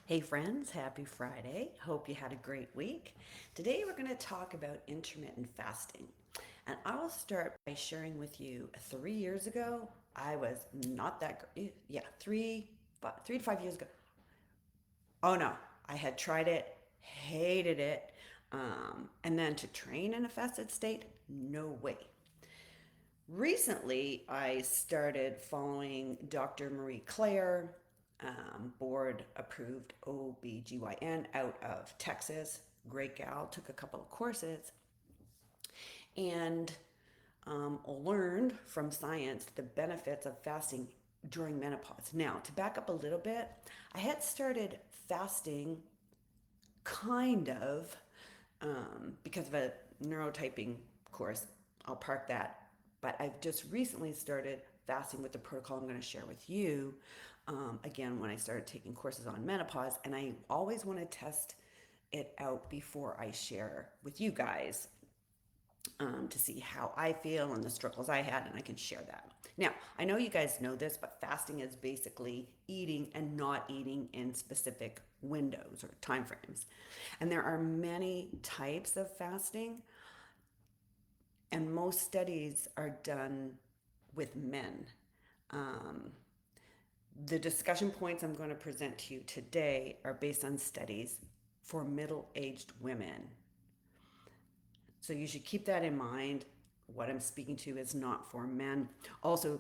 Hey friends, happy Friday. Hope you had a great week. Today we're going to talk about intermittent fasting. And I will start by sharing with you 3 years ago, I was not that great. Yeah, 3 to 5 years ago. Oh no, I had tried it, hated it. And then to train in a fasted state, no way. Recently, I started following Dr. Marie Claire, board approved OBGYN out of Texas. Great gal, took a couple of courses and learned from science the benefits of fasting during menopause. Now, to back up a little bit, I had started fasting kind of because of a neurotyping course. I'll park that. But I've just recently started fasting with the protocol I'm going to share with you. Again, when I started taking courses on menopause, and I always want to test it out before I share with you guys to see how I feel and the struggles I had, and I can share that. Now, I know you guys know this, but fasting is basically eating and not eating in specific windows or time frames. And there are many types of fasting, and most studies are done with men. Um, the discussion points I'm going to present to you today are based on studies for middle aged women. So you should keep that in mind. What I'm speaking to is not for men. Also,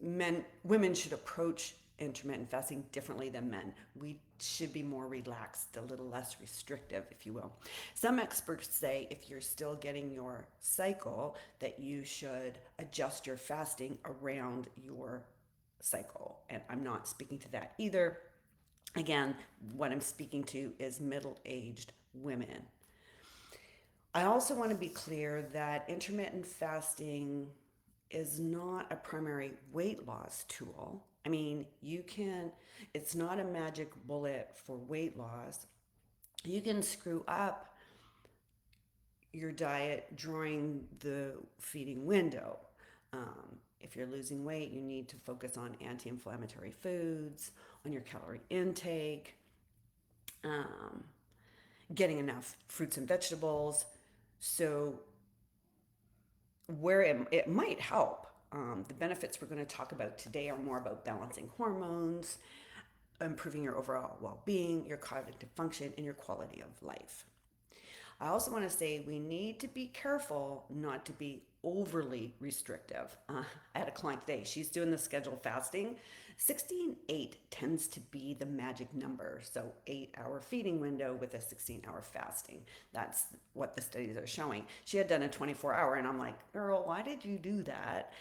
women should approach intermittent fasting differently than men. We should be more relaxed, a little less restrictive, if you will. Some experts say if you're still getting your cycle, that you should adjust your fasting around your cycle. And I'm not speaking to that either. Again, what I'm speaking to is middle aged women. I also want to be clear that intermittent fasting is not a primary weight loss tool. I mean, it's not a magic bullet for weight loss. You can screw up your diet during the feeding window. If you're losing weight, you need to focus on anti inflammatory foods, on your calorie intake, um, getting enough fruits and vegetables. So, where it might help, the benefits we're going to talk about today are more about balancing hormones, improving your overall well being, your cognitive function, and your quality of life. I also want to say we need to be careful not to be overly restrictive. I had a client today, she's doing the scheduled fasting. 16:8 tends to be the magic number. So, 8 hour feeding window with a 16-hour fasting. That's what the studies are showing. She had done a 24-hour, and I'm like, girl, why did you do that?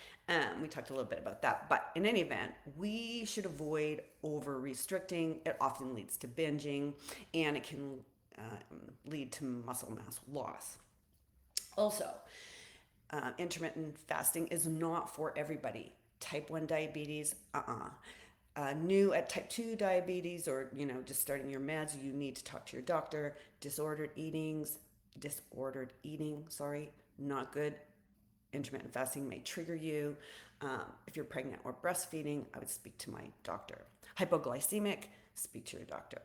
We talked a little bit about that. But in any event, we should avoid over restricting. It often leads to binging, and it can lead to muscle mass loss. Also, intermittent fasting is not for everybody. Type 1 diabetes, new at type 2 diabetes, or just starting your meds, you need to talk to your doctor. Disordered eating, sorry, not good. Intermittent fasting may trigger you. If you're pregnant or breastfeeding, I would speak to my doctor. Hypoglycemic, speak to your doctor.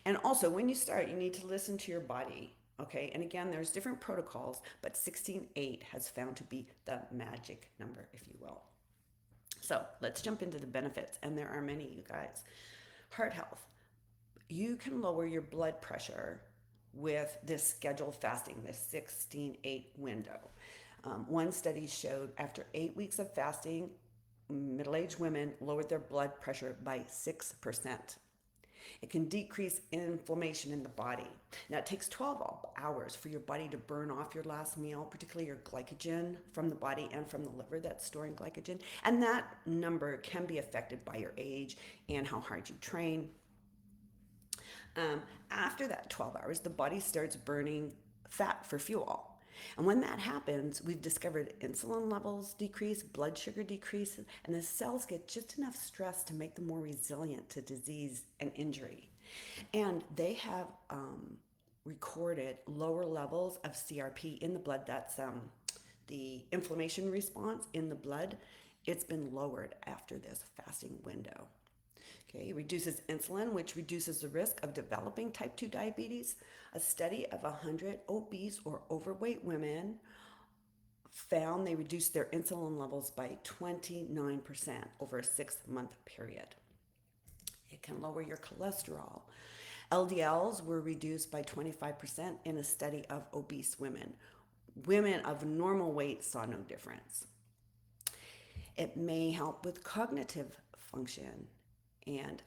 And also, when you start, you need to listen to your body. Okay, and again, there's different protocols, but 16:8 has found to be the magic number, if you will. So let's jump into the benefits, and there are many, you guys. Heart health. You can lower your blood pressure with this scheduled fasting, this 16:8 window. One study showed after 8 weeks of fasting, middle aged women lowered their blood pressure by 6%. It can decrease inflammation in the body. Now, it takes 12 hours for your body to burn off your last meal, particularly your glycogen from the body and from the liver that's storing glycogen. And that number can be affected by your age and how hard you train. After that 12 hours, the body starts burning fat for fuel. And when that happens, we've discovered insulin levels decrease, blood sugar decreases, and the cells get just enough stress to make them more resilient to disease and injury. And they have recorded lower levels of CRP in the blood. That's the inflammation response in the blood. It's been lowered after this fasting window. Okay, it reduces insulin, which reduces the risk of developing type 2 diabetes. A study of 100 obese or overweight women found they reduced their insulin levels by 29% over a 6-month period. It can lower your cholesterol. LDLs were reduced by 25% in a study of obese women. Women of normal weight saw no difference. It may help with cognitive function and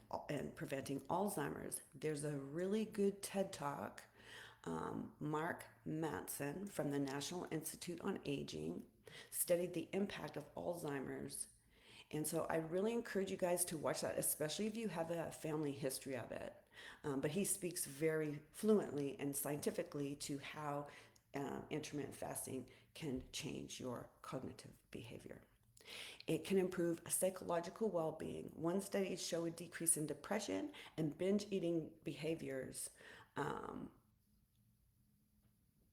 preventing Alzheimer's. There's a really good TED Talk. Mark Manson from the National Institute on Aging studied the impact of Alzheimer's. And so I really encourage you guys to watch that, especially if you have a family history of it. But he speaks very fluently and scientifically to how intermittent fasting can change your cognitive behavior. It can improve psychological well-being. One study showed a decrease in depression and binge eating behaviors.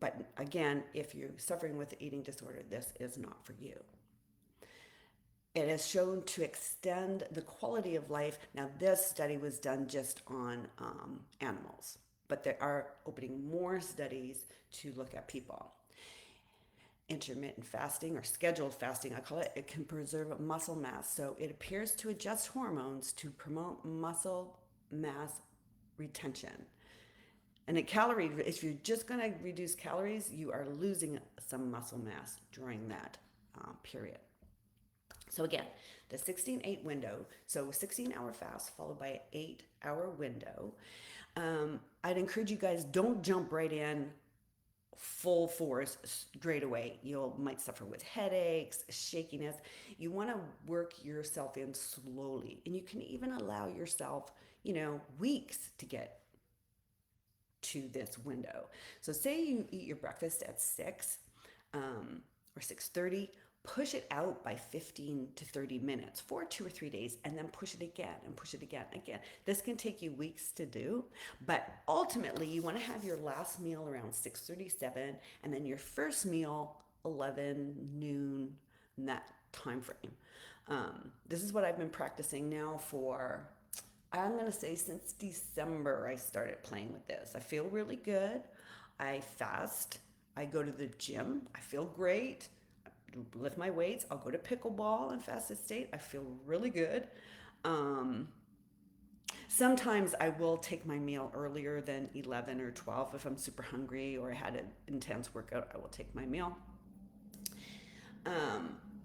But again, if you're suffering with an eating disorder, this is not for you. It has shown to extend the quality of life. Now, this study was done just on animals, but they are opening more studies to look at people. Intermittent fasting, or scheduled fasting, I call it, it can preserve muscle mass. So it appears to adjust hormones to promote muscle mass retention. And if you're just going to reduce calories, you are losing some muscle mass during that period. So again, the 16-8 window, so 16-hour fast followed by an 8-hour window. I'd encourage you guys, don't jump right in full force straight away. You might suffer with headaches, shakiness. You want to work yourself in slowly, and you can even allow yourself, weeks to get to this window. So say you eat your breakfast at 6 or 6:30. Push it out by 15 to 30 minutes for 2 or 3 days, and then push it again and push it again. This can take you weeks to do, but ultimately you want to have your last meal around 6:37, and then your first meal 11 noon, in that time frame. This is what I've been practicing now for, I'm going to say, since December I started playing with this. I feel really good. I fast. I go to the gym. I feel great. Lift my weights. I'll go to pickleball in fasted state. I feel really good. Sometimes I will take my meal earlier than 11 or 12 if I'm super hungry or I had an intense workout. I will take my meal.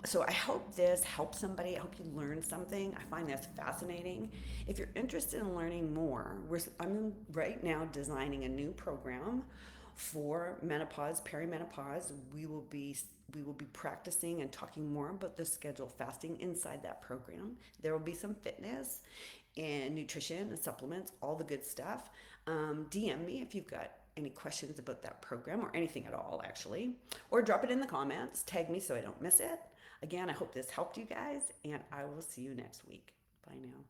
So I hope this helps somebody. I hope you learned something. I find this fascinating. If you're interested in learning more, I'm right now designing a new program for menopause, perimenopause. We will be practicing and talking more about the scheduled fasting inside that program. There will be some fitness and nutrition and supplements, all the good stuff. DM me if you've got any questions about that program or anything at all, actually, or drop it in the comments. Tag me so I don't miss it. Again, I hope this helped you guys, and I will see you next week. Bye now.